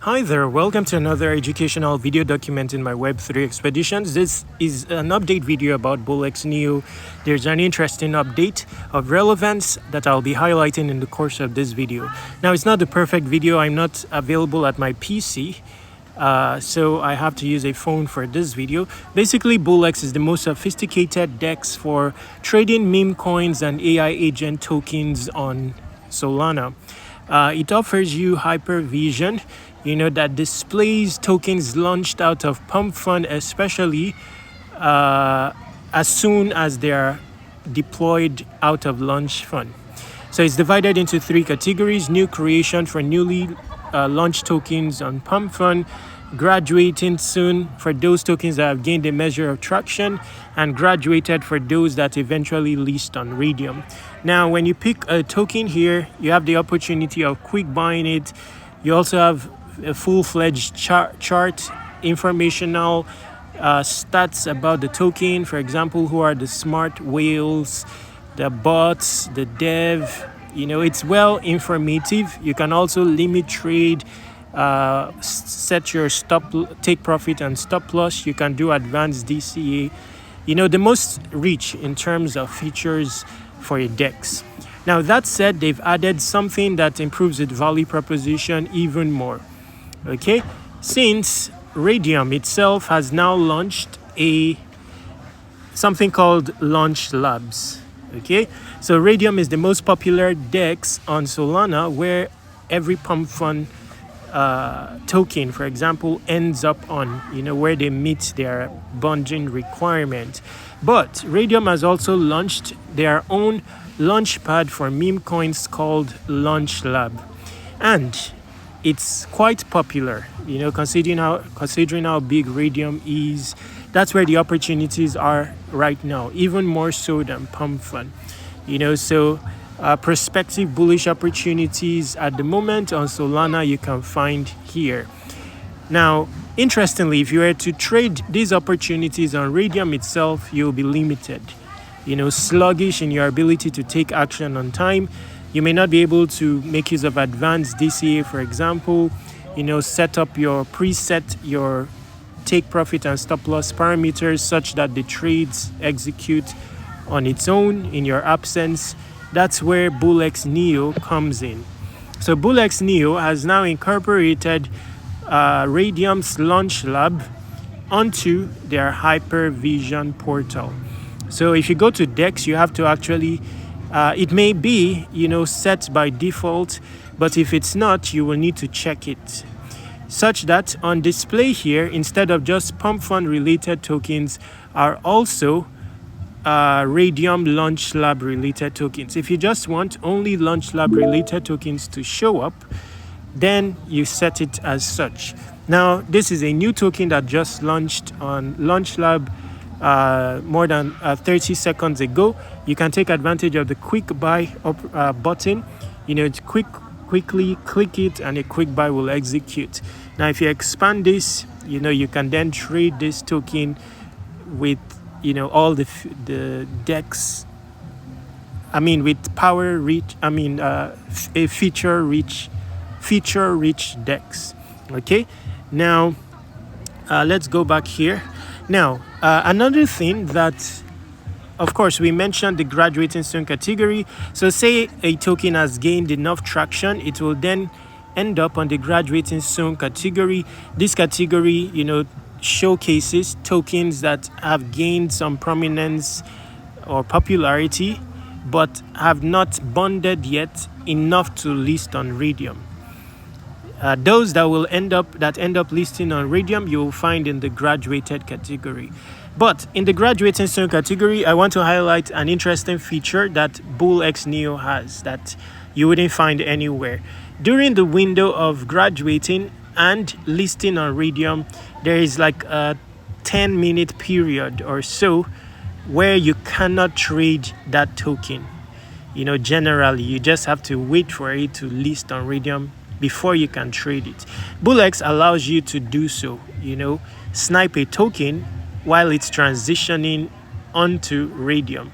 Hi there, welcome to another educational video document in my Web3 expeditions. This is an update video about Bullx Neo. There's an interesting update of relevance that I'll be highlighting in the course of this video. Now, it's not the perfect video. I'm not available at my PC, so I have to use a phone for this video. Basically, Bullx is the most sophisticated DEX for trading meme coins and AI agent tokens on Solana. It offers you hypervision, that displays tokens launched out of pump fund, especially as soon as they are deployed out of launch fund. So it's divided into three categories: new creation for newly launched tokens on pump fund, graduating soon for those tokens that have gained a measure of traction, and graduated for those that eventually list on Raydium. Now, when you pick a token here, you have the opportunity of quick buying it. You also have a full-fledged chart, informational stats about the token. For example, who are the smart whales, the bots, the dev. It's well informative. You can also limit trade, set your take profit and stop loss. You can do advanced DCA. The most rich in terms of features for a DEX. Now, that said, they've added something that improves its value proposition even more. Okay, since Raydium itself has now launched something called LaunchLabs. Okay, so Raydium is the most popular DEX on Solana, where every pump fund token, for example, ends up on, where they meet their bonding requirement. But Raydium has also launched their own launchpad for meme coins called LaunchLab, and it's quite popular, considering how big Raydium is. That's where the opportunities are right now, even more so than pump fund. So prospective bullish opportunities at the moment on Solana you can find here. Now, interestingly, if you were to trade these opportunities on Raydium itself, you'll be limited, sluggish in your ability to take action on time. You may not be able to make use of advanced DCA, for example, preset your take profit and stop loss parameters such that the trades execute on its own in your absence. That's where Bullx Neo comes in. So Bullx Neo has now incorporated Raydium's LaunchLab onto their hypervision portal. So if you go to DEX, you have to actually it may be, set by default, but if it's not, you will need to check it. Such that on display here, instead of just pump fund related tokens, are also Raydium LaunchLab related tokens. If you just want only LaunchLab related tokens to show up, then you set it as such. Now, this is a new token that just launched on LaunchLab more than 30 seconds ago. You can take advantage of the quick buy button. Quickly click it and a quick buy will execute. Now, if you expand this, you can then trade this token with all the DEX. With power rich. A feature rich DEX. Okay. Now, let's go back here. Now, another thing that, of course, we mentioned the graduating soon category. So say a token has gained enough traction, it will then end up on the graduating soon category. This category, showcases tokens that have gained some prominence or popularity, but have not bonded yet enough to list on Raydium. Those that end up listing on Raydium, you will find in the graduated category. But in the graduating soon category, I want to highlight an interesting feature that Bullx Neo has that you wouldn't find anywhere. During the window of graduating and listing on Raydium, there is like a 10-minute period or so where you cannot trade that token. Generally, you just have to wait for it to list on Raydium before you can trade it. Bullx allows you to do so, snipe a token while it's transitioning onto Raydium.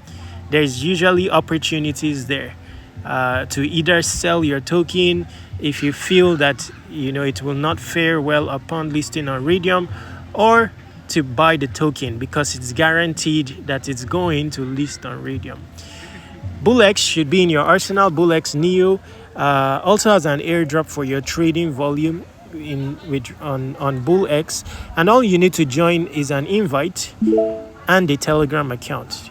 There's usually opportunities there. to either sell your token if you feel that it will not fare well upon listing on Raydium, or to buy the token because it's guaranteed that it's going to list on Raydium. Bullx should be in your arsenal. Bullx Neo also has an airdrop for your trading volume on Bullx, and all you need to join is an invite and a Telegram account,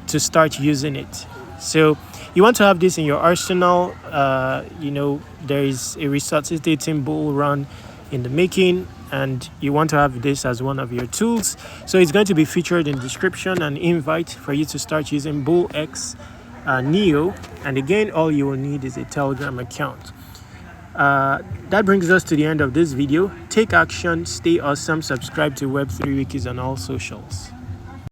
to start using it. So you want to have this in your arsenal. There is a resuscitating bull run in the making, and you want to have this as one of your tools. So it's going to be featured in the description, and invite for you to start using Bullx Neo. And again, all you will need is a Telegram account. That brings us to the end of this video. Take action, stay awesome, subscribe to Web3 Wikis on all socials.